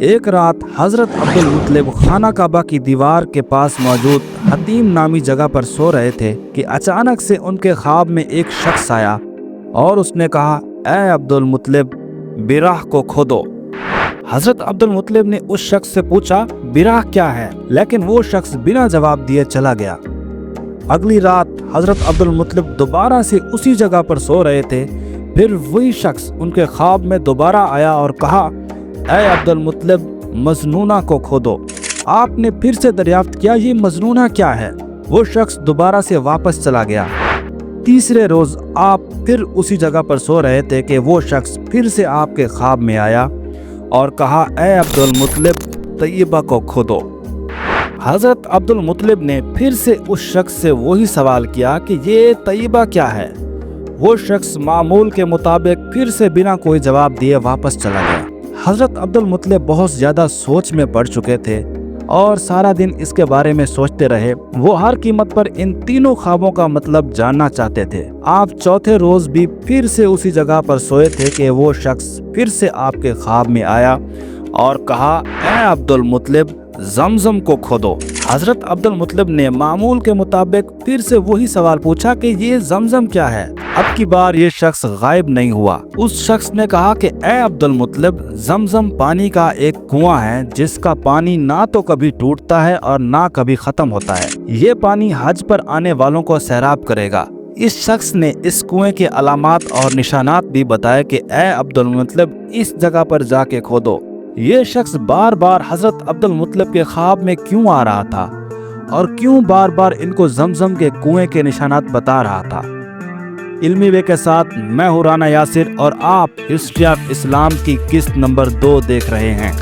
ایک رات حضرت عبد المطلب خانہ کعبہ کی دیوار کے پاس موجود حتیم نامی جگہ پر سو رہے تھے کہ اچانک سے ان کے خواب میں ایک شخص آیا اور اس نے کہا، اے عبد المطلب، براہ کو کھودو۔ حضرت عبد المطلب نے اس شخص سے پوچھا، براہ کیا ہے؟ لیکن وہ شخص بنا جواب دیے چلا گیا۔ اگلی رات حضرت عبد المطلب دوبارہ سے اسی جگہ پر سو رہے تھے۔ پھر وہی شخص ان کے خواب میں دوبارہ آیا اور کہا، اے عبد المطلب، مجنونہ کو کھودو۔ آپ نے پھر سے دریافت کیا، یہ مجنونہ کیا ہے؟ وہ شخص دوبارہ سے واپس چلا گیا۔ تیسرے روز آپ پھر اسی جگہ پر سو رہے تھے کہ وہ شخص پھر سے آپ کے خواب میں آیا اور کہا، اے عبد المطلب، طیبہ کو کھودو۔ حضرت عبد المطلب نے پھر سے اس شخص سے وہی سوال کیا کہ یہ طیبہ کیا ہے؟ وہ شخص معمول کے مطابق پھر سے بنا کوئی جواب دیے واپس چلا گیا۔ حضرت عبد المطلب بہت زیادہ سوچ میں پڑ چکے تھے اور سارا دن اس کے بارے میں سوچتے رہے۔ وہ ہر قیمت پر ان تینوں خوابوں کا مطلب جاننا چاہتے تھے۔ آپ چوتھے روز بھی پھر سے اسی جگہ پر سوئے تھے کہ وہ شخص پھر سے آپ کے خواب میں آیا اور کہا، اے عبد المطلب، زمزم کو کھودو۔ حضرت عبد المطلب نے معمول کے مطابق پھر سے وہی سوال پوچھا کہ یہ زمزم کیا ہے؟ اب کی بار یہ شخص غائب نہیں ہوا۔ اس شخص نے کہا کہ اے عبد المطلب، زمزم پانی کا ایک کنواں ہے جس کا پانی نہ تو کبھی ٹوٹتا ہے اور نہ کبھی ختم ہوتا ہے۔ یہ پانی حج پر آنے والوں کو سیراب کرے گا۔ اس شخص نے اس کنویں کے علامات اور نشانات بھی بتائے کہ اے عبد المطلب، اس جگہ پر جا کے کھودو۔ یہ شخص بار بار حضرت عبد المطلب کے خواب میں کیوں آ رہا تھا اور کیوں بار بار ان کو زمزم کے کنویں کے نشانات بتا رہا تھا؟ علمی وے کے ساتھ میں ہوں رانا یاسر اور آپ ہسٹری آف اسلام کی قسط نمبر 2 دیکھ رہے ہیں۔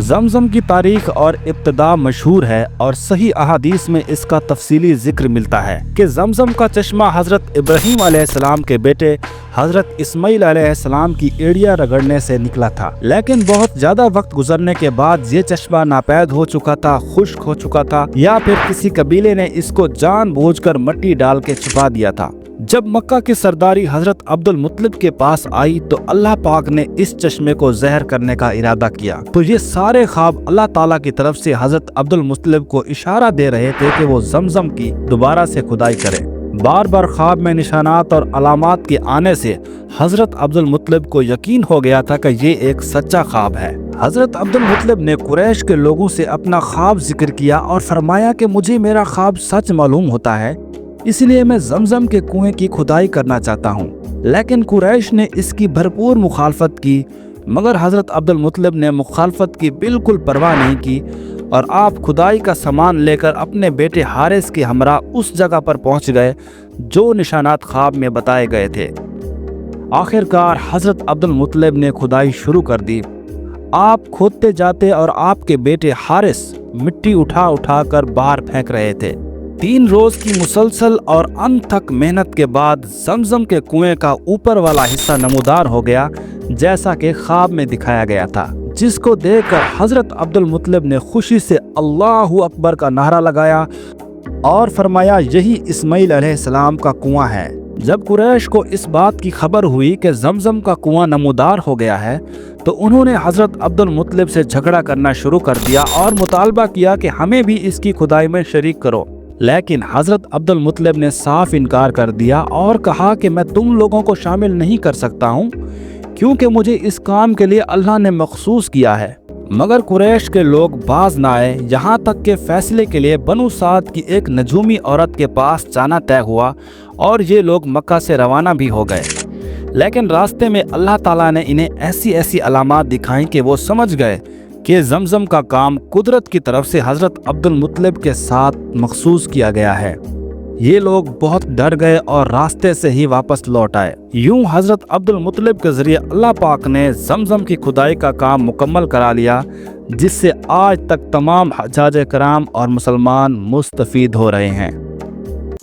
زمزم کی تاریخ اور ابتدا مشہور ہے اور صحیح احادیث میں اس کا تفصیلی ذکر ملتا ہے کہ زمزم کا چشمہ حضرت ابراہیم علیہ السلام کے بیٹے حضرت اسماعیل علیہ السلام کی ایڑیاں رگڑنے سے نکلا تھا، لیکن بہت زیادہ وقت گزرنے کے بعد یہ چشمہ ناپید ہو چکا تھا، خشک ہو چکا تھا، یا پھر کسی قبیلے نے اس کو جان بوجھ کر مٹی ڈال کے چھپا دیا تھا۔ جب مکہ کی سرداری حضرت عبد المطلب کے پاس آئی تو اللہ پاک نے اس چشمے کو زہر کرنے کا ارادہ کیا۔ تو یہ سارے خواب اللہ تعالیٰ کی طرف سے حضرت عبد المطلب کو اشارہ دے رہے تھے کہ وہ زمزم کی دوبارہ سے کھدائی کرے۔ بار بار خواب میں نشانات اور علامات کے آنے سے حضرت عبد المطلب کو یقین ہو گیا تھا کہ یہ ایک سچا خواب ہے۔ حضرت عبد المطلب نے قریش کے لوگوں سے اپنا خواب ذکر کیا اور فرمایا کہ مجھے میرا خواب سچ معلوم ہوتا ہے، اس لیے میں زمزم کے کنویں کی کھدائی کرنا چاہتا ہوں۔ لیکن قریش نے اس کی بھرپور مخالفت کی، مگر حضرت عبد المطلب نے مخالفت کی بالکل پرواہ نہیں کی اور آپ کھدائی کا سامان لے کر اپنے بیٹے حارث کے ہمراہ اس جگہ پر پہنچ گئے جو نشانات خواب میں بتائے گئے تھے۔ آخرکار حضرت عبد المطلب نے کھدائی شروع کر دی۔ آپ کھودتے جاتے اور آپ کے بیٹے حارث مٹی اٹھا اٹھا کر باہر پھینک رہے تھے۔ 3 روز کی مسلسل اور انتھک محنت کے بعد زمزم کے کنویں کا اوپر والا حصہ نمودار ہو گیا جیسا کہ خواب میں دکھایا گیا تھا، جس کو دیکھ کر حضرت عبد المطلب نے خوشی سے اللہ اکبر کا نعرہ لگایا اور فرمایا، یہی اسماعیل علیہ السلام کا کنواں ہے۔ جب قریش کو اس بات کی خبر ہوئی کہ زمزم کا کنواں نمودار ہو گیا ہے تو انہوں نے حضرت عبد المطلب سے جھگڑا کرنا شروع کر دیا اور مطالبہ کیا کہ ہمیں بھی اس کی کھدائی میں شریک کرو۔ لیکن حضرت عبد المطلب نے صاف انکار کر دیا اور کہا کہ میں تم لوگوں کو شامل نہیں کر سکتا ہوں کیونکہ مجھے اس کام کے لیے اللہ نے مخصوص کیا ہے۔ مگر قریش کے لوگ باز نہ آئے، یہاں تک کہ فیصلے کے لیے بنو سعد کی ایک نجومی عورت کے پاس جانا طے ہوا اور یہ لوگ مکہ سے روانہ بھی ہو گئے۔ لیکن راستے میں اللہ تعالیٰ نے انہیں ایسی علامات دکھائیں کہ وہ سمجھ گئے کہ زمزم کا کام قدرت کی طرف سے حضرت عبد المطلب کے ساتھ مخصوص کیا گیا ہے۔ یہ لوگ بہت ڈر گئے اور راستے سے ہی واپس لوٹ آئے۔ یوں حضرت عبد المطلب کے ذریعے اللہ پاک نے زمزم کی کھدائی کا کام مکمل کرا لیا، جس سے آج تک تمام حجاج کرام اور مسلمان مستفید ہو رہے ہیں۔